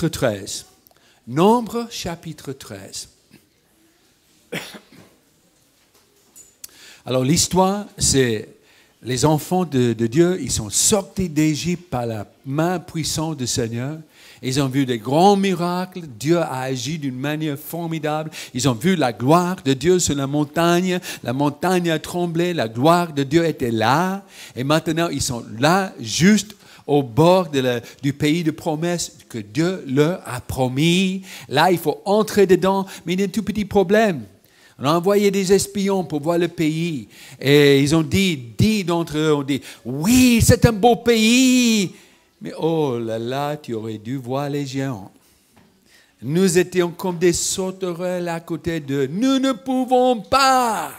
chapitre 13. Nombre, chapitre 13. Alors l'histoire, c'est les enfants de Dieu, ils sont sortis d'Égypte par la main puissante du Seigneur. Ils ont vu des grands miracles. Dieu a agi d'une manière formidable. Ils ont vu la gloire de Dieu sur la montagne. La montagne a tremblé. La gloire de Dieu était là. Et maintenant, ils sont là, juste au bord du pays de promesse que Dieu leur a promis. Là, il faut entrer dedans. Mais il y a un tout petit problème. On a envoyé des espions pour voir le pays. Et ils ont dit d'entre eux ont dit, oui, c'est un beau pays. Mais oh là là, tu aurais dû voir les géants. Nous étions comme des sauterelles à côté d'eux. Nous ne pouvons pas.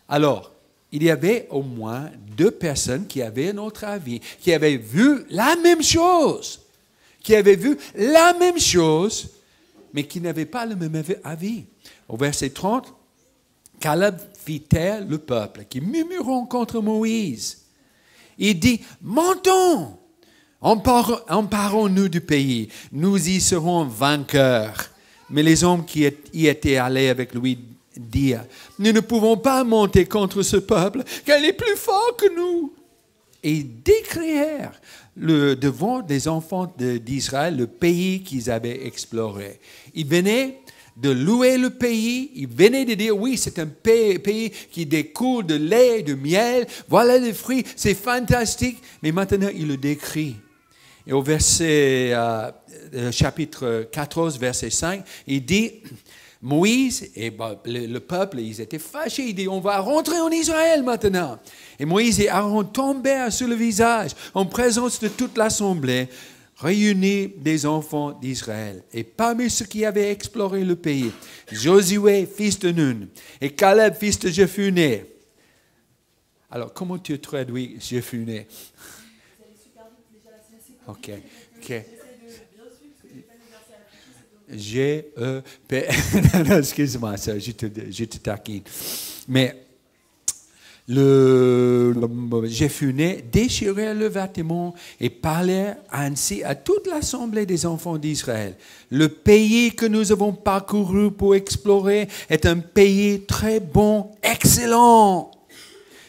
Alors, il y avait au moins 2 personnes qui avaient un autre avis, qui avaient vu la même chose, mais qui n'avaient pas le même avis. Au verset 30, Caleb fit taire le peuple qui murmurent contre Moïse. Il dit, montons. Emparons-nous du pays, nous y serons vainqueurs. Mais les hommes qui y étaient allés avec lui dirent, nous ne pouvons pas monter contre ce peuple, car il est plus fort que nous. Et ils décrièrent devant les enfants d'Israël le pays qu'ils avaient exploré. Ils venaient de louer le pays, ils venaient de dire, oui, c'est un pays qui découle de lait et de miel, voilà les fruits, c'est fantastique. Mais maintenant, ils le décrivent. Et au verset, chapitre 14, verset 5, il dit, Moïse et le peuple, ils étaient fâchés, il dit, on va rentrer en Israël maintenant. Et Moïse et Aaron tombèrent sur le visage en présence de toute l'assemblée, réunis des enfants d'Israël. Et parmi ceux qui avaient exploré le pays, Josué, fils de Nun, et Caleb, fils de Jephuné. Alors, comment tu traduis Jephuné? Ok. G-E-P. Non, excuse-moi, ça, je te taquine. Mais Jephuné déchirait le vêtement et parlait ainsi à toute l'assemblée des enfants d'Israël. Le pays que nous avons parcouru pour explorer est un pays très bon, excellent.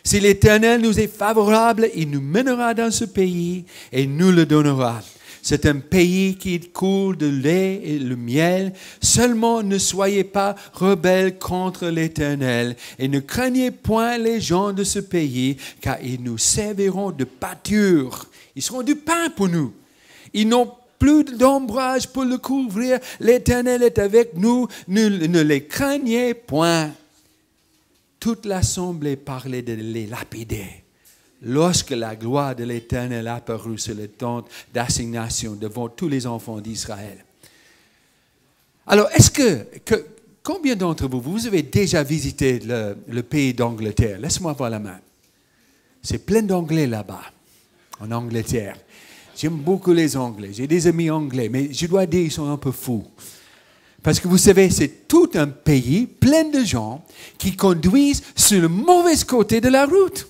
Si l'Éternel nous est favorable, il nous mènera dans ce pays et nous le donnera. C'est un pays qui coule de lait et le miel. Seulement ne soyez pas rebelles contre l'Éternel et ne craignez point les gens de ce pays, car ils nous serviront de pâture. Ils seront du pain pour nous. Ils n'ont plus d'ombrage pour le couvrir. L'Éternel est avec nous. Ne les craignez point. Toute l'assemblée parlait de les lapider. Lorsque la gloire de l'Éternel apparut sur le tente d'assignation devant tous les enfants d'Israël. Alors, combien d'entre vous avez déjà visité le pays d'Angleterre? Laisse-moi voir la main. C'est plein d'Anglais là-bas, en Angleterre. J'aime beaucoup les Anglais. J'ai des amis anglais, mais je dois dire qu'ils sont un peu fous. Parce que vous savez, c'est tout un pays plein de gens qui conduisent sur le mauvais côté de la route.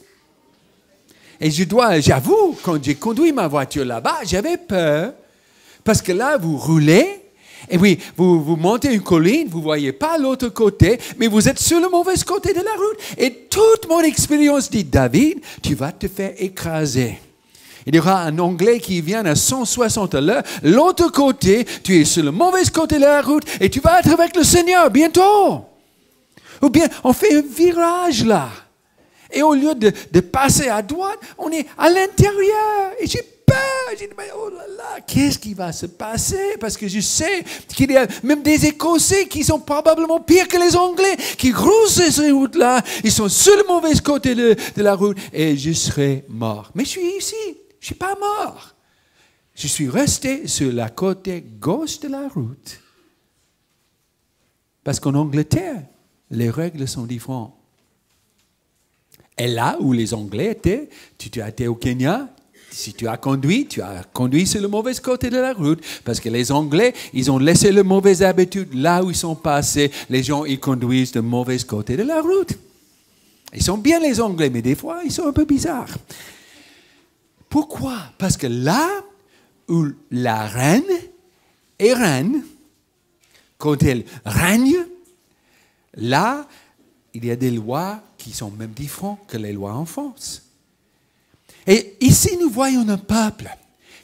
Et j'avoue, quand j'ai conduit ma voiture là-bas, j'avais peur. Parce que là, vous roulez, et puis vous montez une colline, vous ne voyez pas l'autre côté, mais vous êtes sur le mauvais côté de la route. Et toute mon expérience dit, David, tu vas te faire écraser. Il y aura un Anglais qui vient à 160 à l'heure. L'autre côté, tu es sur le mauvais côté de la route, et tu vas être avec le Seigneur bientôt. Ou bien, on fait un virage là. Et au lieu de passer à droite, on est à l'intérieur. Et j'ai peur. J'ai dit, mais oh là là, qu'est-ce qui va se passer? Parce que je sais qu'il y a même des Écossais qui sont probablement pires que les Anglais, qui roulent sur ces routes-là. Ils sont sur le mauvais côté de la route. Et je serai mort. Mais je suis ici. Je ne suis pas mort. Je suis resté sur la côté gauche de la route. Parce qu'en Angleterre, les règles sont différentes. Et là où les Anglais étaient, tu as été au Kenya, si tu as conduit sur le mauvais côté de la route. Parce que les Anglais, ils ont laissé les mauvaises habitudes là où ils sont passés. Les gens, ils conduisent de mauvais côté de la route. Ils sont bien les Anglais, mais des fois, ils sont un peu bizarres. Pourquoi? Parce que là où la reine et reine, quand elle règne, là, il y a des lois qui sont même différentes que les lois en France. Et ici, nous voyons un peuple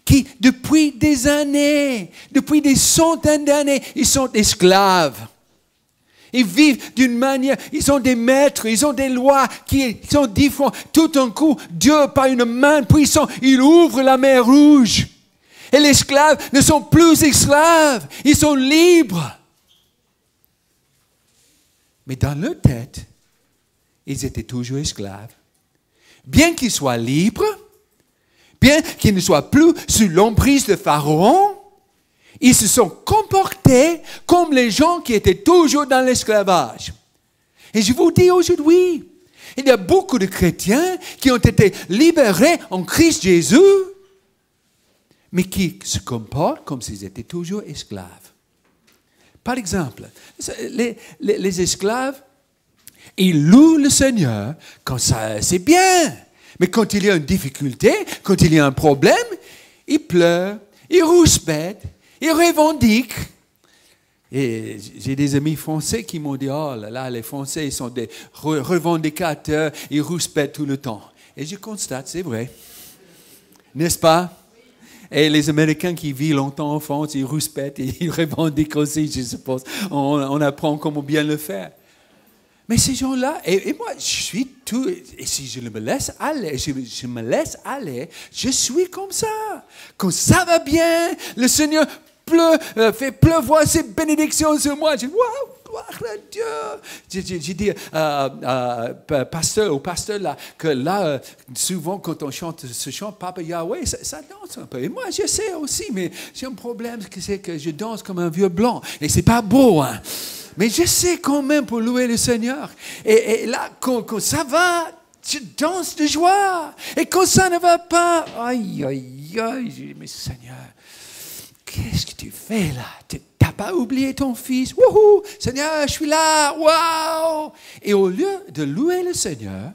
qui, depuis des années, depuis des centaines d'années, ils sont esclaves. Ils vivent d'une manière, ils ont des maîtres, ils ont des lois qui sont différentes. Tout d'un coup, Dieu, par une main puissante, il ouvre la mer Rouge. Et les esclaves ne sont plus esclaves, ils sont libres. Mais dans leur tête, ils étaient toujours esclaves. Bien qu'ils soient libres, bien qu'ils ne soient plus sous l'emprise de Pharaon, ils se sont comportés comme les gens qui étaient toujours dans l'esclavage. Et je vous dis aujourd'hui, il y a beaucoup de chrétiens qui ont été libérés en Christ Jésus, mais qui se comportent comme s'ils étaient toujours esclaves. Par exemple, les esclaves, ils louent le Seigneur quand ça, c'est bien. Mais quand il y a une difficulté, quand il y a un problème, ils pleurent, ils rouspètent, ils revendiquent. Et j'ai des amis français qui m'ont dit, oh là là, les Français, ils sont des revendicateurs, ils rouspètent tout le temps. Et je constate, c'est vrai. N'est-ce pas? Et les Américains qui vivent longtemps en France, ils rouspètent et ils revendiquent aussi, je suppose. On apprend comment bien le faire. Mais ces gens-là, et moi, je suis tout, et si je me laisse aller, je me laisse aller, je suis comme ça. Quand ça va bien, le Seigneur fait pleuvoir ses bénédictions sur moi. Je dis, waouh, gloire à Dieu. J'ai dit au pasteur là, que là, souvent quand on chante ce chant, Papa Yahweh, ça danse un peu. Et moi, je sais aussi, mais j'ai un problème, c'est que je danse comme un vieux blanc. Et c'est pas beau, hein. Mais je sais quand même pour louer le Seigneur. Et là, quand ça va, je danse de joie. Et quand ça ne va pas, aïe, aïe, aïe, je dis, mais Seigneur, qu'est-ce que tu fais là? Tu n'as pas oublié ton fils? Wouhou! Seigneur, je suis là! Waouh! Et au lieu de louer le Seigneur,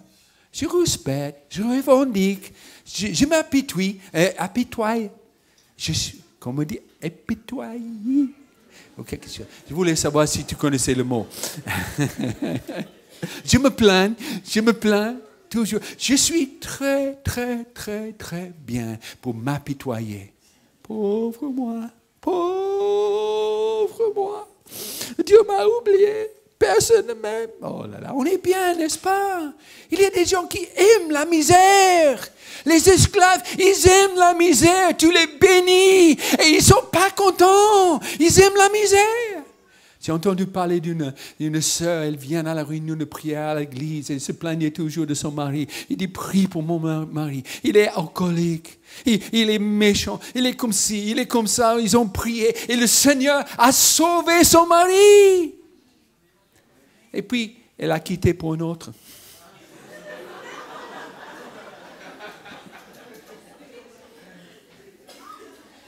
je rouspète, je revendique, je m'apitoie. Je suis, comment on dit, apitoyer. Okay, je voulais savoir si tu connaissais le mot. Je me plains toujours. Je suis très, très, très, très bien pour m'apitoyer. Pauvre moi. Dieu m'a oublié. Personne ne m'aime. Oh là là, on est bien, n'est-ce pas? Il y a des gens qui aiment la misère. Les esclaves, ils aiment la misère. Tu les bénis et ils ne sont pas contents. Ils aiment la misère. J'ai entendu parler d'une sœur, elle vient à la réunion de prière à l'église, elle se plaignait toujours de son mari. Il dit, prie pour mon mari. Il est alcoolique, il est méchant, il est comme ci, il est comme ça. Ils ont prié et le Seigneur a sauvé son mari. Et puis, elle a quitté pour un autre.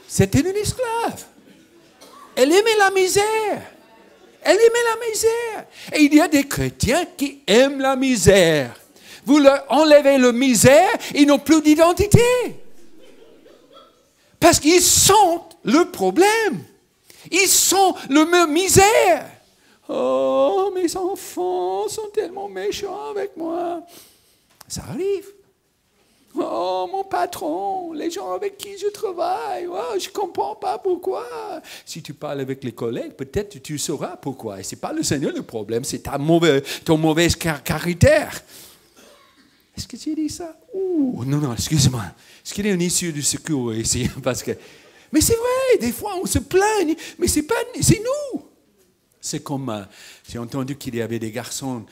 C'était une esclave. Elle aimait la misère. Elle aimait la misère. Et il y a des chrétiens qui aiment la misère. Vous leur enlevez la misère, ils n'ont plus d'identité. Parce qu'ils sentent le problème. Ils sentent la misère. Oh, mes enfants sont tellement méchants avec moi. Ça arrive. Oh, mon patron, les gens avec qui je travaille, oh, je ne comprends pas pourquoi. Si tu parles avec les collègues, peut-être tu sauras pourquoi. Et ce n'est pas le Seigneur le problème, c'est ton mauvaise caractère. Est-ce que tu dis ça? Ouh, non, excuse-moi. Est-ce qu'il y a une issue du secours ici? Parce que... Mais c'est vrai, des fois on se plaigne, mais c'est nous. C'est comme, j'ai entendu qu'il y avait des garçons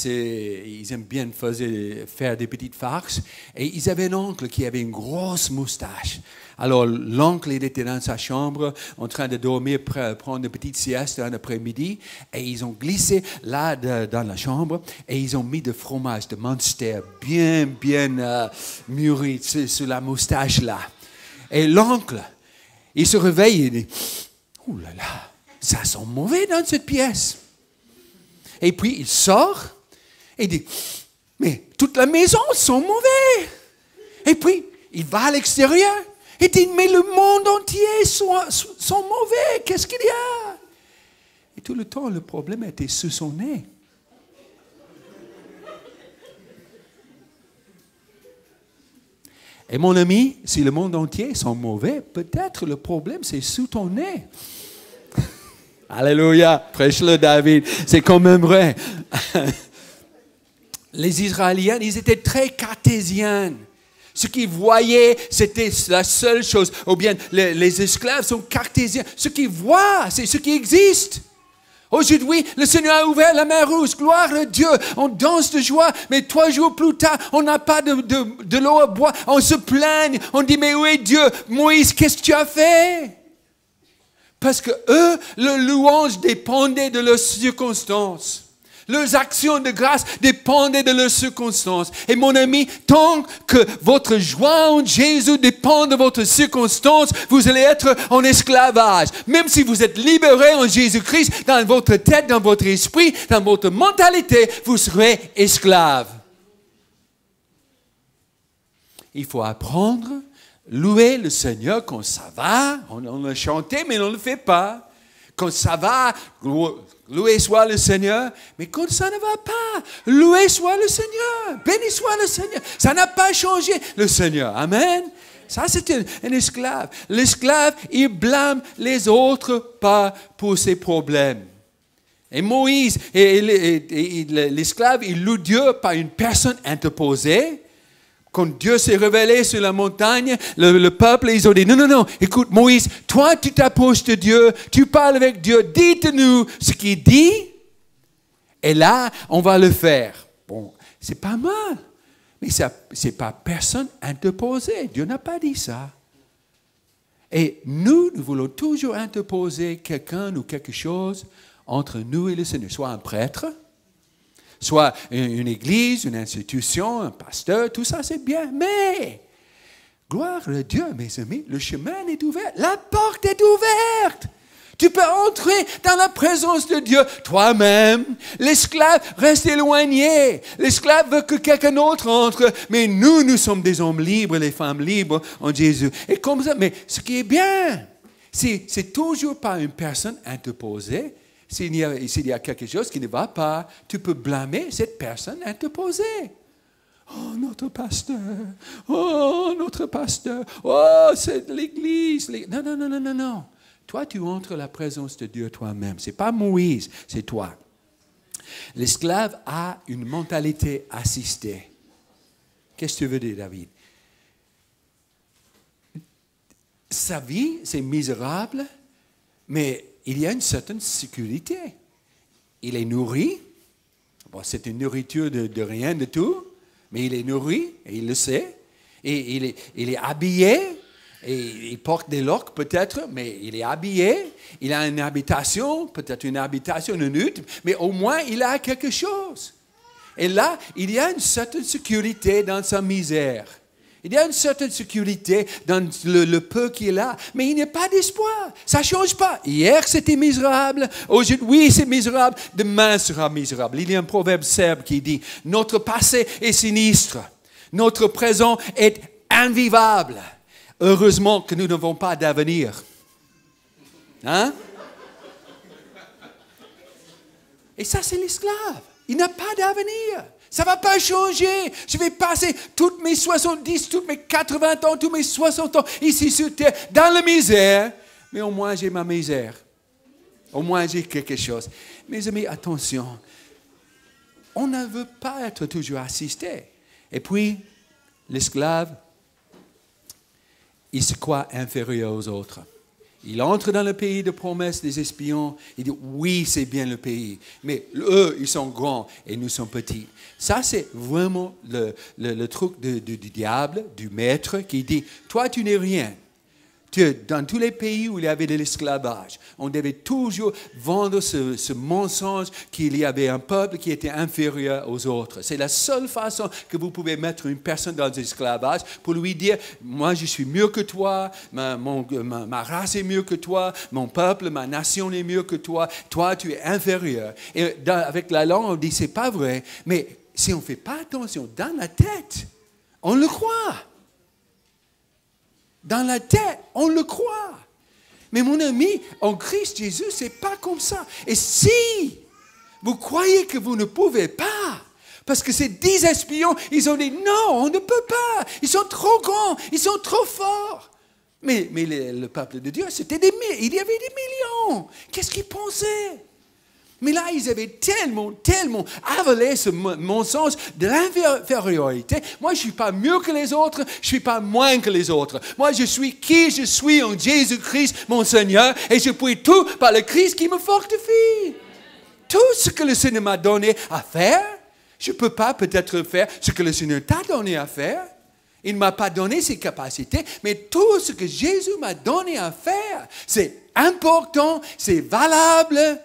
ils aiment bien faire des petites farces, et ils avaient un oncle qui avait une grosse moustache. Alors l'oncle, il était dans sa chambre, en train de dormir, prendre une petite sieste un après-midi, et ils ont glissé là dans la chambre, et ils ont mis du fromage de Munster bien mûri sur la moustache là. Et l'oncle, il se réveille et dit, « Ouh là là, ça sent mauvais dans cette pièce. » Et puis il sort et dit, mais toute la maison sent mauvais. Et puis il va à l'extérieur Il dit, mais le monde entier sont mauvais. Qu'est-ce qu'il y a? Et tout le temps, le problème était sous son nez. Et mon ami, si le monde entier sont mauvais, peut-être le problème, c'est sous ton nez. Alléluia, prêche-le David, c'est quand même vrai. Les Israéliens, ils étaient très cartésiens. Ce qu'ils voyaient, c'était la seule chose. Ou bien, les esclaves sont cartésiens. Ce qu'ils voient, c'est ce qui existe. Aujourd'hui, le Seigneur a ouvert la mer Rouge. Gloire à Dieu. On danse de joie. Mais 3 jours plus tard, on n'a pas de l'eau à boire. On se plaigne. On dit, mais où est Dieu? Moïse, qu'est-ce que tu as fait? Parce que eux, le louange dépendait de leurs circonstances. Leurs actions de grâce dépendaient de leurs circonstances. Et mon ami, tant que votre joie en Jésus dépend de votre circonstance, vous allez être en esclavage. Même si vous êtes libéré en Jésus-Christ, dans votre tête, dans votre esprit, dans votre mentalité, vous serez esclave. Il faut apprendre, louer le Seigneur quand ça va. On le chantait, mais on ne le fait pas. Quand ça va, loué soit le Seigneur, mais quand ça ne va pas, loué soit le Seigneur, béni soit le Seigneur. Ça n'a pas changé le Seigneur. Amen. Ça, c'est un esclave. L'esclave, il blâme les autres pas pour ses problèmes. Et Moïse, l'esclave, il loue Dieu par une personne interposée. Quand Dieu s'est révélé sur la montagne, le peuple, ils ont dit, non, écoute Moïse, toi tu t'approches de Dieu, tu parles avec Dieu, dites-nous ce qu'il dit, et là, on va le faire. Bon, c'est pas mal, mais c'est pas personne interposée. Dieu n'a pas dit ça. Et nous voulons toujours interposer quelqu'un ou quelque chose entre nous et le Seigneur, soit un prêtre, soit une église, une institution, un pasteur, tout ça c'est bien. Mais, gloire à Dieu, mes amis, le chemin est ouvert, la porte est ouverte. Tu peux entrer dans la présence de Dieu toi-même. L'esclave reste éloigné. L'esclave veut que quelqu'un d'autre entre. Mais nous sommes des hommes libres, les femmes libres en Jésus. Et comme ça, mais ce qui est bien, c'est toujours pas une personne interposée. S'il y a quelque chose qui ne va pas, tu peux blâmer cette personne interposée. Oh, notre pasteur. Oh, c'est l'église. Non. Toi, tu entres la présence de Dieu toi-même. Ce n'est pas Moïse, c'est toi. L'esclave a une mentalité assistée. Qu'est-ce que tu veux dire, David? Sa vie, c'est misérable, mais il y a une certaine sécurité. Il est nourri. Bon, c'est une nourriture de rien de tout, mais il est nourri, et il le sait. Et il est habillé, et il porte des loques peut-être, mais il est habillé. Il a une habitation, peut-être une habitation, une hutte, mais au moins il a quelque chose. Et là, il y a une certaine sécurité dans sa misère. Il y a une certaine sécurité dans le peu qu'il a, mais il n'y a pas d'espoir. Ça ne change pas. Hier, c'était misérable. Aujourd'hui, c'est misérable. Demain sera misérable. Il y a un proverbe serbe qui dit « Notre passé est sinistre. Notre présent est invivable. Heureusement que nous n'avons pas d'avenir. » Hein? Et ça, c'est l'esclave. Il n'a pas d'avenir. Ça ne va pas changer. Je vais passer toutes mes 70, toutes mes 80 ans, tous mes 60 ans ici sur terre, dans la misère. Mais au moins, j'ai ma misère. Au moins, j'ai quelque chose. Mes amis, attention. On ne veut pas être toujours assisté. Et puis, l'esclave, il se croit inférieur aux autres. Il entre dans le pays de promesse des espions. Il dit, oui, c'est bien le pays. Mais eux, ils sont grands et nous sommes petits. Ça, c'est vraiment le truc du diable, du maître, qui dit, toi, tu n'es rien. Dans tous les pays où il y avait de l'esclavage, on devait toujours vendre ce mensonge qu'il y avait un peuple qui était inférieur aux autres. C'est la seule façon que vous pouvez mettre une personne dans l'esclavage pour lui dire, moi je suis mieux que toi, ma race est mieux que toi, mon peuple, ma nation est mieux que toi, toi tu es inférieur. Et avec la langue on dit, c'est pas vrai, mais si on ne fait pas attention dans la tête, on le croit. Dans la tête, on le croit. Mais mon ami, en Christ Jésus, c'est pas comme ça. Et si vous croyez que vous ne pouvez pas, parce que ces 10 espions, ils ont dit non, on ne peut pas. Ils sont trop grands, ils sont trop forts. Mais le peuple de Dieu, il y avait des millions. Qu'est-ce qu'ils pensaient? Mais là, ils avaient tellement avalé ce mensonge de l'infériorité. Moi, je ne suis pas mieux que les autres, je ne suis pas moins que les autres. Moi, je suis qui je suis en Jésus-Christ, mon Seigneur, et je puis tout par le Christ qui me fortifie. Tout ce que le Seigneur m'a donné à faire, je ne peux pas peut-être faire ce que le Seigneur t'a donné à faire. Il ne m'a pas donné ses capacités, mais tout ce que Jésus m'a donné à faire, c'est important, c'est valable.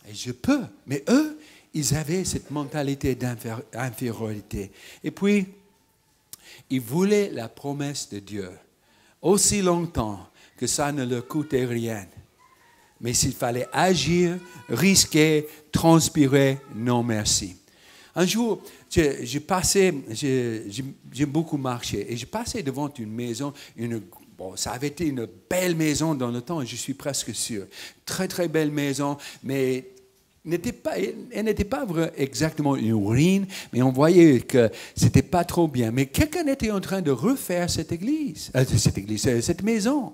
Et je peux. Mais eux, ils avaient cette mentalité d'infériorité. Et puis, ils voulaient la promesse de Dieu aussi longtemps que ça ne leur coûtait rien. Mais s'il fallait agir, risquer, transpirer, non merci. Un jour, j'ai beaucoup marché et j'ai passé devant une maison, ça avait été une belle maison dans le temps, je suis presque sûr. Très, très belle maison, mais elle n'était pas exactement une ruine, mais on voyait que ce n'était pas trop bien. Mais quelqu'un était en train de refaire cette maison.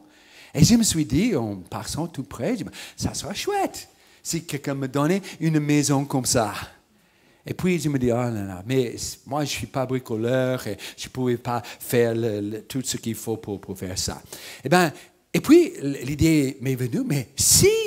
Et je me suis dit, en passant tout près, ça sera chouette si quelqu'un me donnait une maison comme ça. Et puis, je me dis, oh là là, mais moi, je ne suis pas bricoleur et je ne pouvais pas faire tout ce qu'il faut pour faire ça. Et puis, l'idée m'est venue, mais si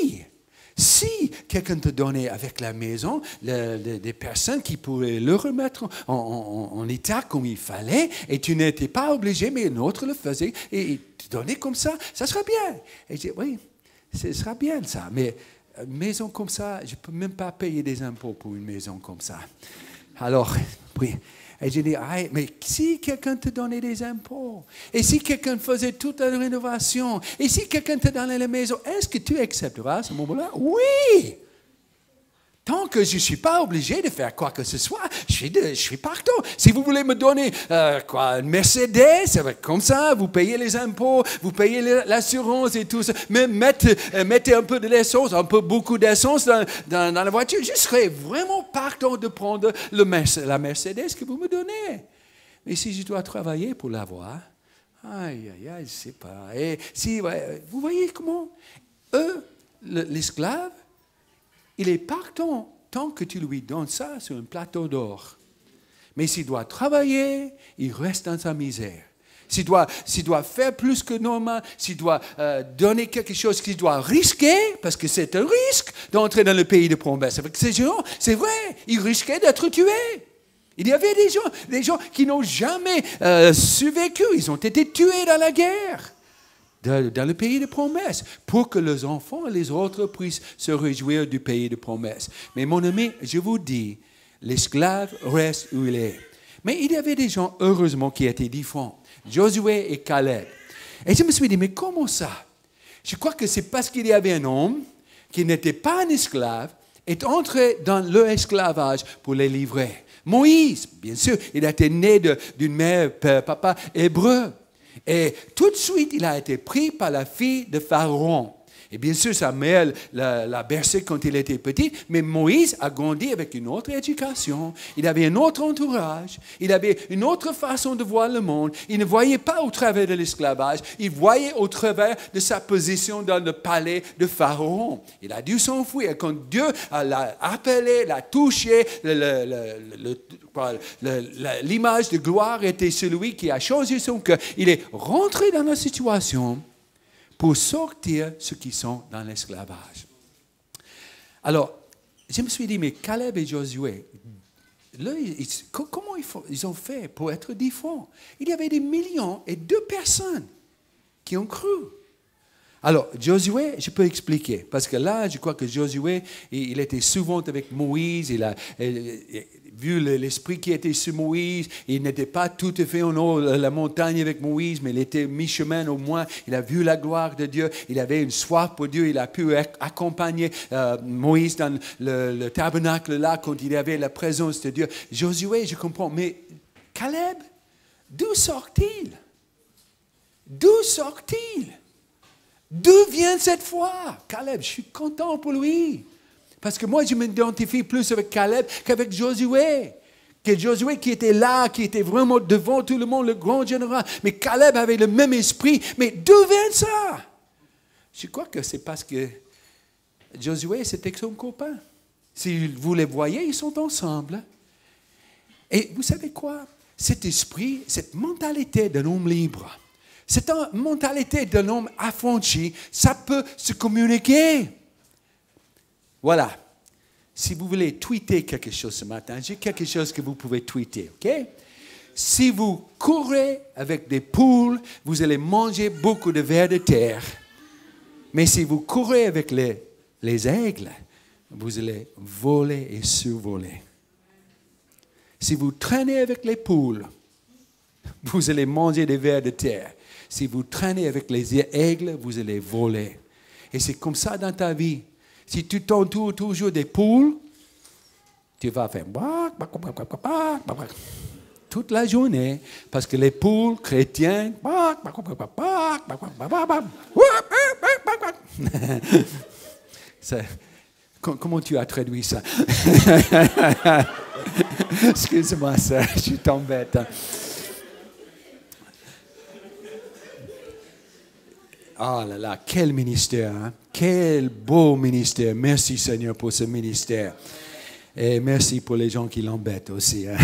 quelqu'un te donnait avec la maison des personnes qui pourraient le remettre en état comme il fallait, et tu n'étais pas obligé, mais un autre le faisait, et te donnait comme ça serait bien. Et je dis, oui, ce sera bien ça, mais une maison comme ça, je ne peux même pas payer des impôts pour une maison comme ça. Alors, oui. Et j'ai dit, mais si quelqu'un te donnait des impôts, et si quelqu'un faisait toute la rénovation, et si quelqu'un te donnait la maison, est-ce que tu accepteras à ce moment-là? Oui! Tant que je ne suis pas obligé de faire quoi que ce soit, je suis partant. Si vous voulez me donner une Mercedes, comme ça, vous payez les impôts, vous payez l'assurance et tout ça, mais mettez un peu de l'essence, beaucoup d'essence dans la voiture, je serais vraiment partant de prendre la Mercedes que vous me donnez. Mais si je dois travailler pour l'avoir, je ne sais pas. Et vous voyez comment l'esclave, il est partant tant que tu lui donnes ça sur un plateau d'or. Mais s'il doit travailler, il reste dans sa misère. S'il doit faire plus que normal, s'il doit donner quelque chose qu'il doit risquer, parce que c'est un risque d'entrer dans le pays de promesse. Avec ces gens, c'est vrai, ils risquaient d'être tués. Il y avait des gens qui n'ont jamais survécu. Ils ont été tués dans la guerre. Dans le pays de promesse, pour que les enfants et les autres puissent se réjouir du pays de promesse. Mais mon ami, je vous dis, l'esclave reste où il est. Mais il y avait des gens, heureusement, qui étaient différents. Josué et Caleb. Et je me suis dit, mais comment ça? Je crois que c'est parce qu'il y avait un homme qui n'était pas un esclave, est entré dans leur esclavage pour les livrer. Moïse, bien sûr, il a été né d'une mère, papa hébreu. Et tout de suite, il a été pris par la fille de Pharaon. Et bien sûr, sa mère l'a bercé quand il était petit, mais Moïse a grandi avec une autre éducation. Il avait un autre entourage. Il avait une autre façon de voir le monde. Il ne voyait pas au travers de l'esclavage. Il voyait au travers de sa position dans le palais de Pharaon. Il a dû s'enfuir. Quand Dieu l'a appelé, l'a touché, l'image de gloire était celui qui a changé son cœur. Il est rentré dans la situation pour sortir ceux qui sont dans l'esclavage. Alors, je me suis dit, mais Caleb et Josué, là, comment ils ont fait pour être différents? Il y avait des millions et 2 personnes qui ont cru. Alors, Josué, je peux expliquer, parce que là, je crois que Josué, il était souvent avec Moïse, il a vu l'esprit qui était sur Moïse, il n'était pas tout à fait en haut de la montagne avec Moïse, mais il était mi-chemin au moins, il a vu la gloire de Dieu, il avait une soif pour Dieu, il a pu accompagner Moïse dans le tabernacle là, quand il avait la présence de Dieu. Josué, je comprends, mais Caleb, d'où sort-il? D'où sort-il? D'où vient cette foi? Caleb, je suis content pour lui. Parce que moi, je m'identifie plus avec Caleb qu'avec Josué. Que Josué qui était là, qui était vraiment devant tout le monde, le grand général. Mais Caleb avait le même esprit. Mais d'où vient ça? Je crois que c'est parce que Josué, c'était son copain. Si vous les voyez, ils sont ensemble. Et vous savez quoi? Cet esprit, cette mentalité d'un homme libre, cette mentalité d'un homme affranchi, ça peut se communiquer. Voilà. Si vous voulez tweeter quelque chose ce matin, j'ai quelque chose que vous pouvez tweeter, ok? Si vous courez avec des poules, vous allez manger beaucoup de vers de terre. Mais si vous courez avec les aigles, vous allez voler et survoler. Si vous traînez avec les poules, vous allez manger des vers de terre. Si vous traînez avec les aigles, vous allez voler. Et c'est comme ça dans ta vie. Si tu t'entoures toujours des poules, tu vas faire toute la journée, parce que les poules chrétiennes, comment tu as traduit ça? Excuse-moi, ça, je t'embête. Oh là là, quel ministère, hein? Quel beau ministère. Merci Seigneur pour ce ministère. Et merci pour les gens qui l'embêtent aussi. Hein?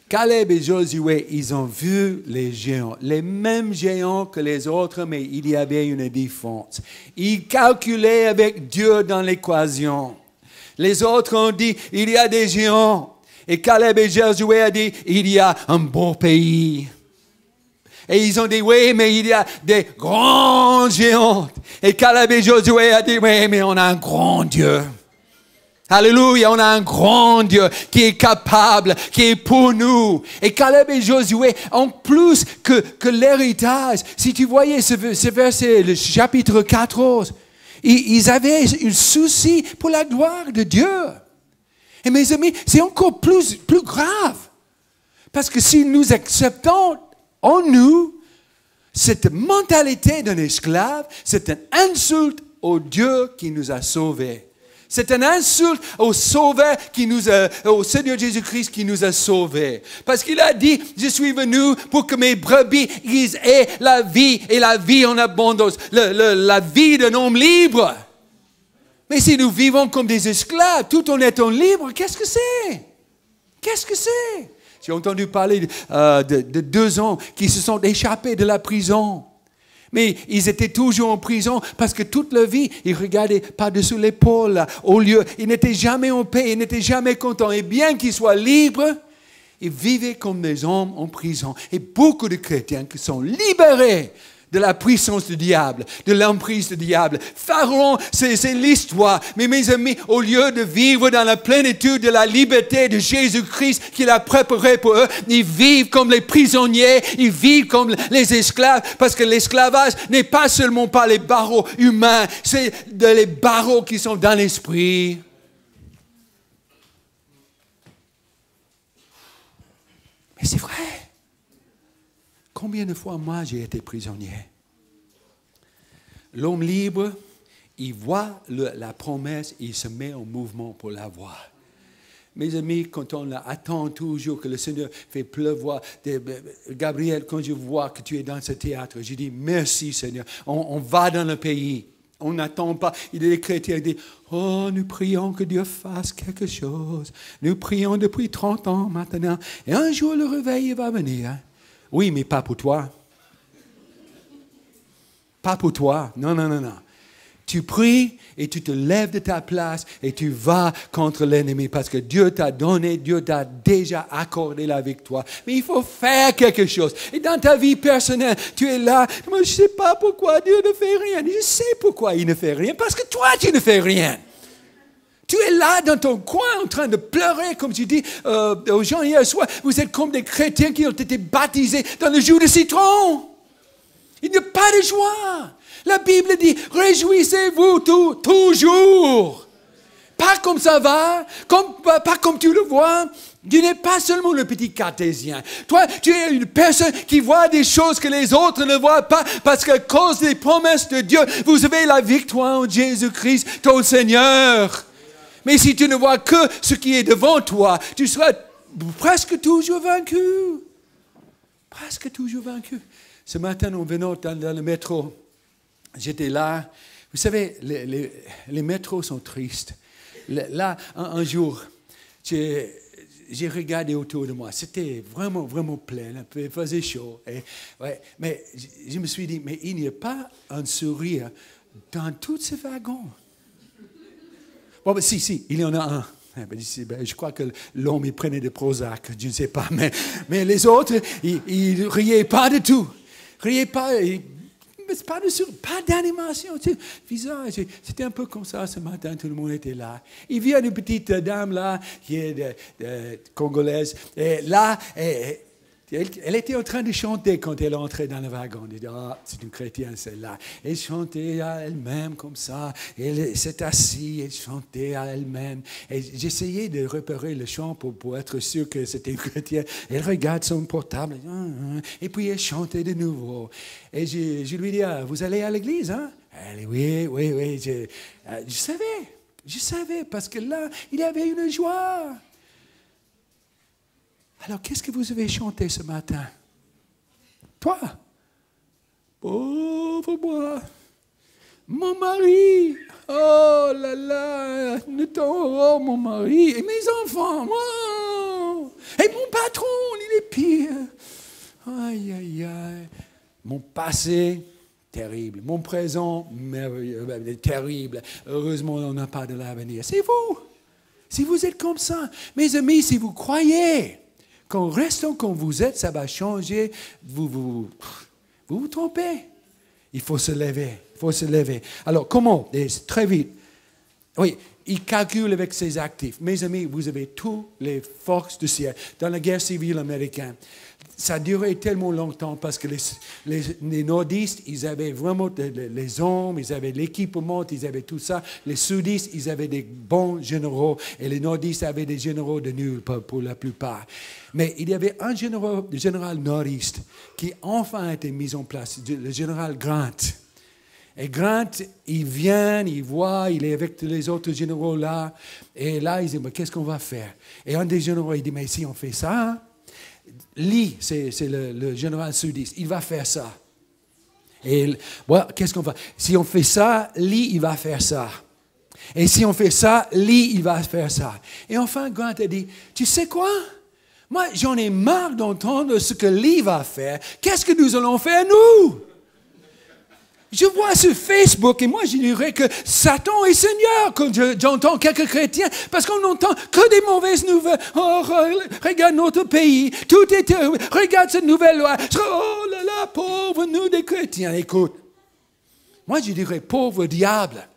Caleb et Josué, ils ont vu les géants, les mêmes géants que les autres, mais il y avait une différence. Ils calculaient avec Dieu dans l'équation. Les autres ont dit, il y a des géants. Et Caleb et Josué ont dit, il y a un beau pays. Et ils ont dit, oui, mais il y a des grands géants. Et Caleb et Josué ont dit, oui, mais on a un grand Dieu. Alléluia, on a un grand Dieu qui est capable, qui est pour nous. Et Caleb et Josué ont plus que l'héritage. Si tu voyais ce verset, le chapitre 14, ils avaient un souci pour la gloire de Dieu. Et mes amis, c'est encore plus grave. Parce que si nous acceptons en nous cette mentalité d'un esclave, c'est une insulte au Dieu qui nous a sauvés. C'est une insulte au Sauveur au Seigneur Jésus-Christ qui nous a sauvés. Parce qu'il a dit, je suis venu pour que mes brebis aient la vie et la vie en abondance. La vie d'un homme libre. Mais si nous vivons comme des esclaves, tout en étant libres, qu'est-ce que c'est? Qu'est-ce que c'est? J'ai entendu parler de 2 hommes qui se sont échappés de la prison. Mais ils étaient toujours en prison parce que toute leur vie, ils regardaient par-dessus l'épaule au lieu. Ils n'étaient jamais en paix, ils n'étaient jamais contents. Et bien qu'ils soient libres, ils vivaient comme des hommes en prison. Et beaucoup de chrétiens qui sont libérés de la puissance du diable, de l'emprise du diable. Pharaon, c'est l'histoire. Mais mes amis, au lieu de vivre dans la plénitude de la liberté de Jésus-Christ qu'il a préparé pour eux, ils vivent comme les prisonniers, ils vivent comme les esclaves, parce que l'esclavage n'est pas seulement par les barreaux humains, c'est les barreaux qui sont dans l'esprit. Mais c'est vrai. Combien de fois, moi, j'ai été prisonnier? L'homme libre, il voit la promesse, il se met en mouvement pour l'avoir. Mes amis, quand on attend toujours que le Seigneur fait pleuvoir, Gabriel, quand je vois que tu es dans ce théâtre, je dis merci Seigneur, on va dans le pays. On n'attend pas. Il y a des chrétiens qui disent, oh, nous prions que Dieu fasse quelque chose. Nous prions depuis 30 ans maintenant. Et un jour, le réveil va venir. Hein? Oui, mais pas pour toi. Pas pour toi. Non, non, non, non. Tu pries et tu te lèves de ta place et tu vas contre l'ennemi parce que Dieu t'a donné, Dieu t'a déjà accordé la victoire. Mais il faut faire quelque chose. Et dans ta vie personnelle, tu es là. Moi, je ne sais pas pourquoi Dieu ne fait rien. Je sais pourquoi il ne fait rien. Parce que toi, tu ne fais rien. Tu es là dans ton coin en train de pleurer, comme tu dis aux gens hier soir. Vous êtes comme des chrétiens qui ont été baptisés dans le jus de citron. Il n'y a pas de joie. La Bible dit, réjouissez-vous toujours. pas comme ça va, pas comme tu le vois. Tu n'es pas seulement le petit cartésien. Toi, tu es une personne qui voit des choses que les autres ne voient pas parce qu'à cause des promesses de Dieu, vous avez la victoire en Jésus-Christ, ton Seigneur. Mais si tu ne vois que ce qui est devant toi, tu seras presque toujours vaincu. Presque toujours vaincu. Ce matin, en venant dans le métro, j'étais là. Vous savez, les métros sont tristes. Là, un jour, j'ai regardé autour de moi. C'était vraiment, vraiment plein. Il faisait chaud. Mais je me suis dit, mais il n'y a pas un sourire dans tous ces wagons. Bon, ben, si, il y en a un. Je crois que l'homme, il prenait des Prozac, je ne sais pas. Mais les autres, ils ne riaient pas du tout. Riaient pas. Pas d'animation. Visage. C'était un peu comme ça ce matin, tout le monde était là. Il vient une petite dame là, qui est congolaise. Et là, elle était en train de chanter quand elle entrait dans le wagon. Elle dit, c'est une chrétienne celle-là. Elle chantait à elle-même comme ça. Elle s'est assise, elle chantait à elle-même. Et j'essayais de repérer le chant pour être sûr que c'était une chrétienne. Elle regarde son portable. Et puis elle chantait de nouveau. Et je lui dis, vous allez à l'église, hein? Elle dit, oui. Je savais, parce que là, il y avait une joie. Alors, qu'est-ce que vous avez chanté ce matin? Toi? Pauvre moi. Mon mari. Oh là là. Oh, mon mari. Et mes enfants. Oh. Et mon patron, il est pire. Aïe, aïe, aïe. Mon passé, terrible. Mon présent, merveilleux, terrible. Heureusement, on n'a pas de l'avenir. C'est vous. Si vous êtes comme ça. Mes amis, si vous croyez qu'en restant comme vous êtes, ça va changer, vous trompez. Il faut se lever. Alors, comment? Et très vite. Oui, il calcule avec ses actifs. Mes amis, vous avez toutes les forces du ciel. Dans la guerre civile américaine, ça a duré tellement longtemps parce que les nordistes, ils avaient vraiment les hommes, ils avaient l'équipement, ils avaient tout ça. Les sudistes, ils avaient des bons généraux et les nordistes avaient des généraux de nuls pour la plupart. Mais il y avait un général nordiste qui enfin a été mis en place, le général Grant. Et Grant, il vient, il voit, il est avec les autres généraux là. Et là, il dit, mais qu'est-ce qu'on va faire? Et un des généraux, il dit, mais si on fait ça, Lee, c'est le général sudiste, il va faire ça. Et qu'est-ce qu'on va? Si on fait ça, Lee, il va faire ça. Et si on fait ça, Lee, il va faire ça. Et enfin, Grant a dit, tu sais quoi? Moi, j'en ai marre d'entendre ce que Lee va faire. Qu'est-ce que nous allons faire, nous? Je vois sur Facebook, et moi je dirais que Satan est Seigneur quand j'entends quelques chrétiens, parce qu'on n'entend que des mauvaises nouvelles. Oh, regarde notre pays, tout est terrible. Regarde cette nouvelle loi. Oh là là, pauvres nous des chrétiens. Écoute, moi je dirais pauvre diable.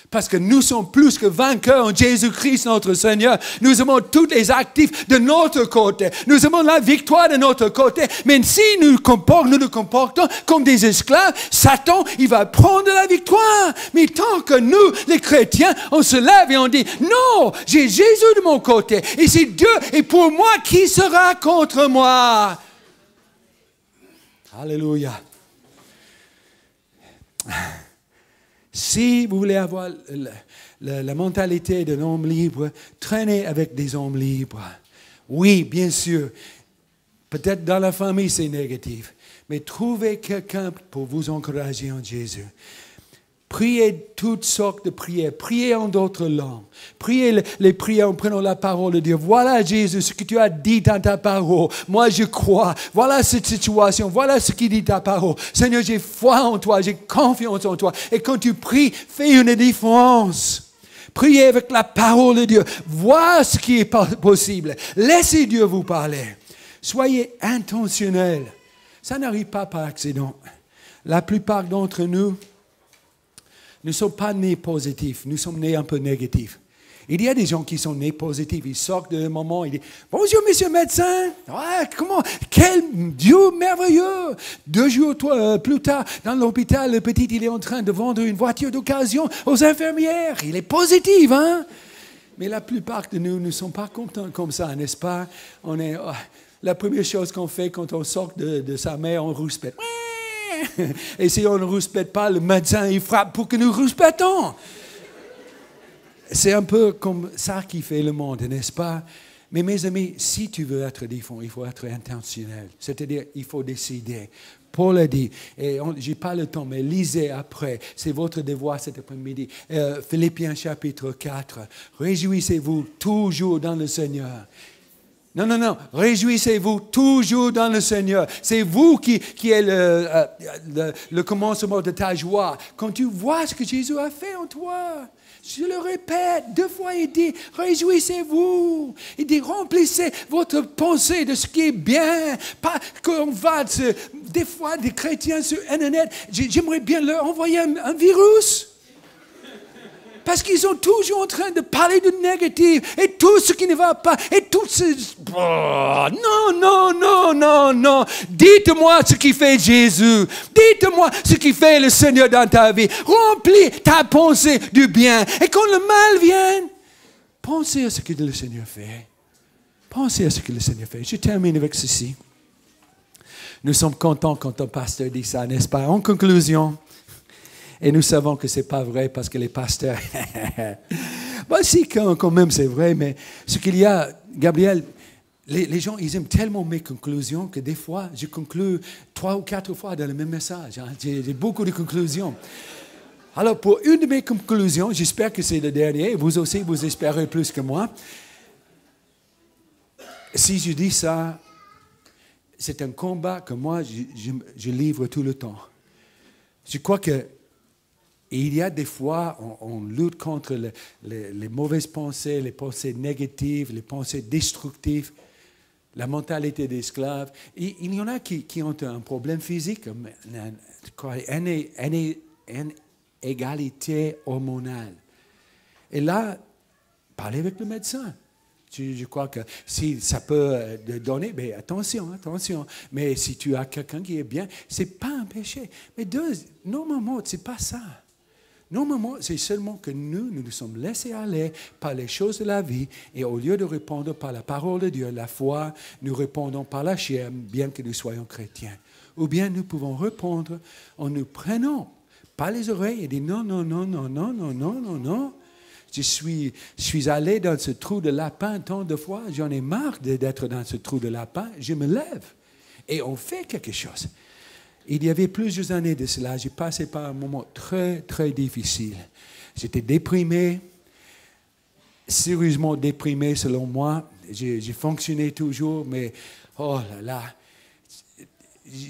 Parce que nous sommes plus que vainqueurs en Jésus-Christ notre Seigneur. Nous avons tous les actifs de notre côté. Nous avons la victoire de notre côté. Mais si nous nous comportons comme des esclaves, Satan, il va prendre la victoire. Mais tant que nous, les chrétiens, on se lève et on dit, non, j'ai Jésus de mon côté. Et si Dieu est pour moi, qui sera contre moi? Alléluia. Si vous voulez avoir la mentalité d'un homme libre, traînez avec des hommes libres. Oui, bien sûr. Peut-être dans la famille, c'est négatif. Mais trouvez quelqu'un pour vous encourager en Jésus. Priez toutes sortes de prières. Priez en d'autres langues. Priez les prières en prenant la parole de Dieu. Voilà Jésus, ce que tu as dit dans ta parole. Moi, je crois. Voilà cette situation. Voilà ce qui dit ta parole. Seigneur, j'ai foi en toi. J'ai confiance en toi. Et quand tu pries, fais une différence. Priez avec la parole de Dieu. Vois ce qui est possible. Laissez Dieu vous parler. Soyez intentionnels. Ça n'arrive pas par accident. La plupart d'entre nous ne sommes pas nés positifs, nous sommes nés un peu négatifs. Il y a des gens qui sont nés positifs. Ils sortent d'un moment, ils disent « Bonjour, monsieur le médecin. Ouais, comment? Quel Dieu merveilleux. 2 jours plus tard, dans l'hôpital, le petit, il est en train de vendre une voiture d'occasion aux infirmières. Il est positif, hein? Mais la plupart de nous ne sommes pas contents comme ça, n'est-ce pas? La première chose qu'on fait quand on sort de sa mère, on rouspète. Et si on ne rouspète pas, le médecin, il frappe pour que nous rouspètons. C'est un peu comme ça qui fait le monde, n'est-ce pas? Mais mes amis, si tu veux être différent, il faut être intentionnel. C'est-à-dire, il faut décider. Paul a dit, et je n'ai pas le temps, mais lisez après, c'est votre devoir cet après-midi. Philippiens chapitre 4. Réjouissez-vous toujours dans le Seigneur. Non. Réjouissez-vous toujours dans le Seigneur. C'est vous qui êtes le commencement de ta joie. Quand tu vois ce que Jésus a fait en toi. Je le répète, 2 fois il dit, réjouissez-vous. Il dit, remplissez votre pensée de ce qui est bien. Pas qu'on va, des fois, des chrétiens sur Internet, j'aimerais bien leur envoyer un virus. Parce qu'ils sont toujours en train de parler de négatif et tout ce qui ne va pas. Et tout ce... Oh, non. Dites-moi ce qui fait Jésus. Dites-moi ce qui fait le Seigneur dans ta vie. Remplis ta pensée du bien. Et quand le mal vient, pensez à ce que le Seigneur fait. Pensez à ce que le Seigneur fait. Je termine avec ceci. Nous sommes contents quand un pasteur dit ça, n'est-ce pas? En conclusion... Et nous savons que ce n'est pas vrai parce que les pasteurs... Si, quand même, c'est vrai, mais ce qu'il y a, Gabriel, les gens, ils aiment tellement mes conclusions que des fois, je conclue 3 ou 4 fois dans le même message. Hein. J'ai beaucoup de conclusions. Alors, pour une de mes conclusions, j'espère que c'est le dernier, vous aussi, vous espérez plus que moi. Si je dis ça, c'est un combat que moi, je livre tout le temps. Je crois que il y a des fois, on lutte contre les mauvaises pensées, les pensées négatives, les pensées destructives, la mentalité d'esclave. Il y en a qui ont un problème physique, une égalité hormonale. Et là, parlez avec le médecin. Je crois que si ça peut donner, mais attention. Mais si tu as quelqu'un qui est bien, ce n'est pas un péché. Mais normalement, ce n'est pas ça. Normalement, c'est seulement que nous sommes laissés aller par les choses de la vie et au lieu de répondre par la parole de Dieu, la foi, nous répondons par la chair, bien que nous soyons chrétiens. Ou bien nous pouvons répondre en nous prenant par les oreilles et dire non. Je suis allé dans ce trou de lapin tant de fois, j'en ai marre d'être dans ce trou de lapin, je me lève et on fait quelque chose. Il y avait plusieurs années de cela, j'ai passé par un moment très, très difficile. J'étais déprimé, sérieusement déprimé selon moi. J'ai fonctionné toujours, mais oh là,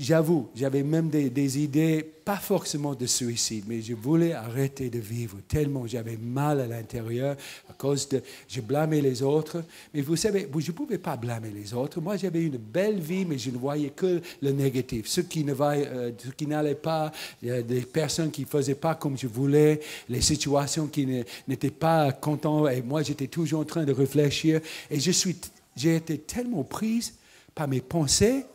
j'avoue, j'avais même des idées, pas forcément de suicide, mais je voulais arrêter de vivre tellement j'avais mal à l'intérieur à cause de... Je blâmais les autres, mais vous savez, je ne pouvais pas blâmer les autres. Moi, j'avais une belle vie, mais je ne voyais que le négatif. Ce qui n'allait pas, des personnes qui ne faisaient pas comme je voulais, les situations qui n'étaient pas contentes, et moi, j'étais toujours en train de réfléchir. Et j'ai été tellement prise par mes pensées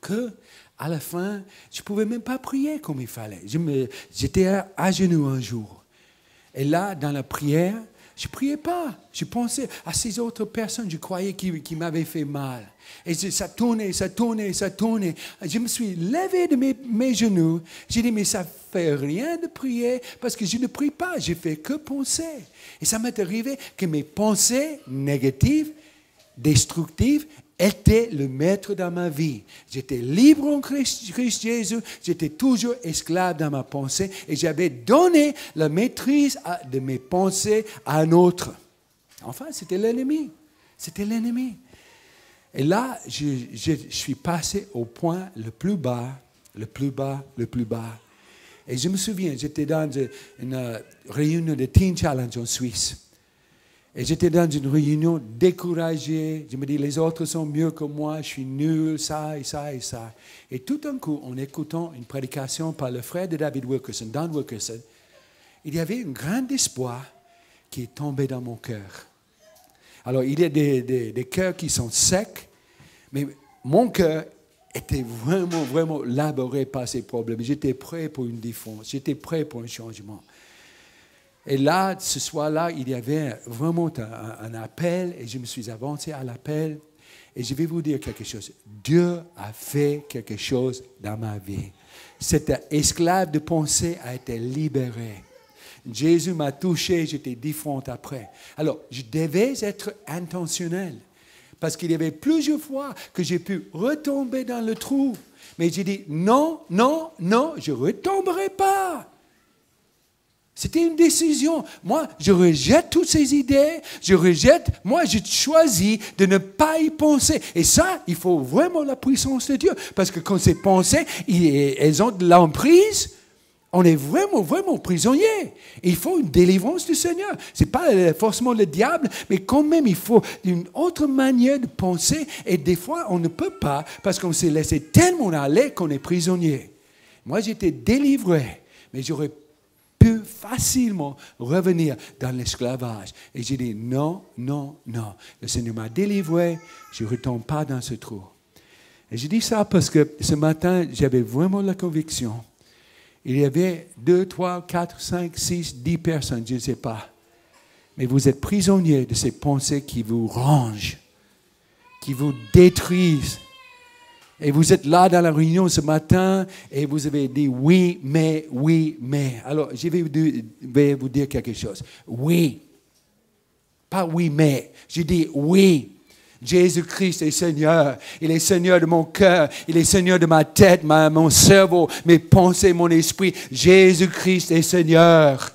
que à la fin, je ne pouvais même pas prier comme il fallait. J'étais à genoux un jour. Et là, dans la prière, je ne priais pas. Je pensais à ces autres personnes, je croyais qu'ils m'avaient fait mal. Et ça tournait. Je me suis levé de mes genoux. J'ai dit, mais ça ne fait rien de prier parce que je ne prie pas. Je ne fais que penser. Et ça m'est arrivé que mes pensées négatives, destructives, était le maître dans ma vie. J'étais libre en Christ Jésus, j'étais toujours esclave dans ma pensée et j'avais donné la maîtrise de mes pensées à un autre. Enfin, c'était l'ennemi. Et là, je suis passé au point le plus bas. Et je me souviens, j'étais dans une réunion de Teen Challenge en Suisse. Et j'étais dans une réunion découragée. Je me dis, les autres sont mieux que moi, je suis nul, ça. Et tout d'un coup, en écoutant une prédication par le frère de David Wilkerson, Don Wilkerson, il y avait un grand espoir qui est tombé dans mon cœur. Alors, il y a des cœurs qui sont secs, mais mon cœur était vraiment, vraiment labouré par ces problèmes. J'étais prêt pour une défense, j'étais prêt pour un changement. Et là, ce soir-là, il y avait vraiment un appel, et je me suis avancé à l'appel. Et je vais vous dire quelque chose. Dieu a fait quelque chose dans ma vie. Cet esclave de pensée a été libéré. Jésus m'a touché, j'étais différent après. Alors, je devais être intentionnel. Parce qu'il y avait plusieurs fois que j'ai pu retomber dans le trou. Mais j'ai dit, non, non, non, je ne retomberai pas. C'était une décision. Moi, je rejette toutes ces idées. Moi, je choisis de ne pas y penser. Et ça, il faut vraiment la puissance de Dieu. Parce que quand ces pensées, elles ont de l'emprise, on est vraiment, vraiment prisonnier. Il faut une délivrance du Seigneur. Ce n'est pas forcément le diable, mais quand même, il faut une autre manière de penser. Et des fois, on ne peut pas, parce qu'on s'est laissé tellement aller qu'on est prisonnier. Moi, j'étais délivré, mais j'aurais pu facilement revenir dans l'esclavage. Et j'ai dit non, non, non. Le Seigneur m'a délivré, je ne retombe pas dans ce trou. Et je dis ça parce que ce matin, j'avais vraiment la conviction. Il y avait 2, 3, 4, 5, 6, 10 personnes, je ne sais pas. Mais vous êtes prisonniers de ces pensées qui vous rongent, qui vous détruisent. Et vous êtes là dans la réunion ce matin et vous avez dit oui, mais, oui, mais. Alors, je vais vous dire quelque chose. Oui. Pas oui, mais. Je dis oui. Jésus-Christ est Seigneur. Il est Seigneur de mon cœur. Il est Seigneur de ma tête, mon cerveau, mes pensées, mon esprit. Jésus-Christ est Seigneur.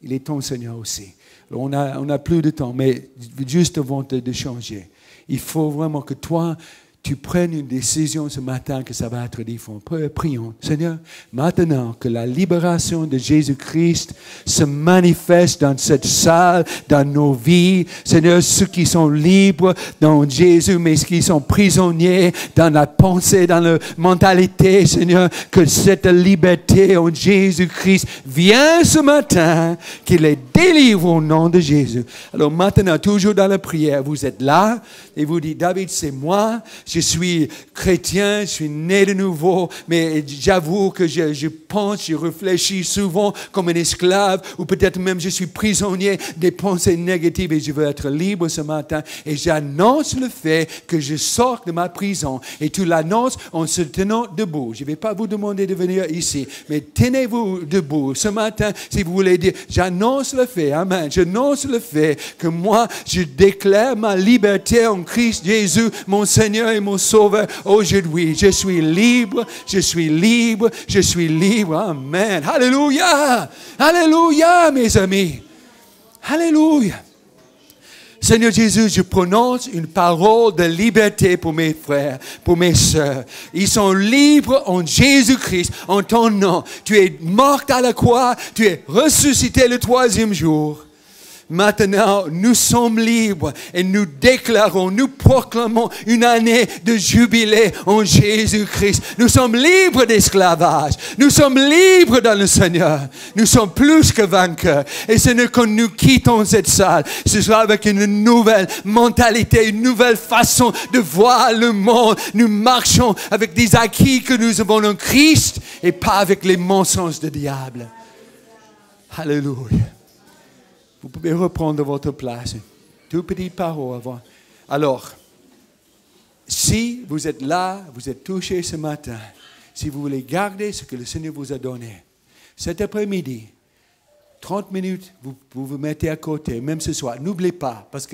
Il est ton Seigneur aussi. Alors, on a plus de temps, mais juste avant de changer. Il faut vraiment que toi, tu prennes une décision ce matin que ça va être différent. Prions. Seigneur, maintenant que la libération de Jésus-Christ se manifeste dans cette salle, dans nos vies. Seigneur, ceux qui sont libres dans Jésus, mais ceux qui sont prisonniers dans la pensée, dans la mentalité. Seigneur, que cette liberté en Jésus-Christ vienne ce matin, qu'il les délivre au nom de Jésus. Alors maintenant, toujours dans la prière, vous êtes là et vous dites, David, c'est moi. Je suis chrétien, je suis né de nouveau, mais j'avoue que je pense, je réfléchis souvent comme un esclave, ou peut-être même je suis prisonnier des pensées négatives et je veux être libre ce matin. Et j'annonce le fait que je sors de ma prison. Et tu l'annonces en se tenant debout. Je ne vais pas vous demander de venir ici, mais tenez-vous debout ce matin si vous voulez dire, j'annonce le fait, amen, j'annonce le fait que moi, je déclare ma liberté en Christ Jésus, mon Seigneur et mon Sauveur. Aujourd'hui, je suis libre, je suis libre, je suis libre. Amen. Alléluia. Alléluia, mes amis. Alléluia. Seigneur Jésus, je prononce une parole de liberté pour mes frères, pour mes sœurs. Ils sont libres en Jésus-Christ, en ton nom. Tu es mort à la croix, tu es ressuscité le 3e jour. Maintenant, nous sommes libres et nous déclarons, nous proclamons une année de jubilé en Jésus-Christ. Nous sommes libres d'esclavage. Nous sommes libres dans le Seigneur. Nous sommes plus que vainqueurs. Et Seigneur, quand nous quittons cette salle, ce sera avec une nouvelle mentalité, une nouvelle façon de voir le monde. Nous marchons avec des acquis que nous avons en Christ et pas avec les mensonges du diable. Alléluia. Vous pouvez reprendre votre place. Toute petite parole avant. Alors, si vous êtes là, vous êtes touché ce matin, si vous voulez garder ce que le Seigneur vous a donné, cet après-midi, 30 minutes, vous vous mettez à côté, même ce soir. N'oubliez pas, parce que